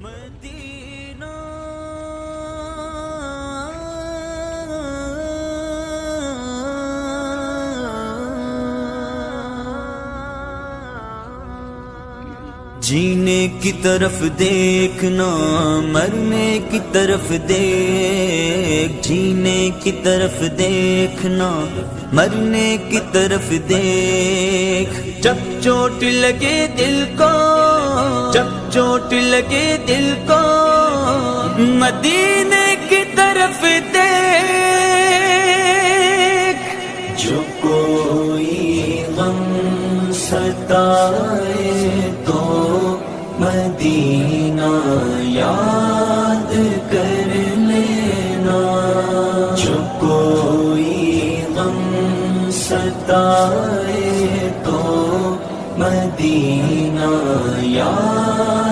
مدینہ جینے کی طرف دیکھنا مرنے کی طرف دیکھ، جینے کی طرف دیکھنا مرنے کی طرف دیکھ، جب چوٹ لگے دل کو، جب چوٹ لگے دل کو مدینے کی طرف دیکھ، جو کوئی غم ستائے تو مدینہ یاد کر لینا، جو کوئی غم ستائے تو مدینہ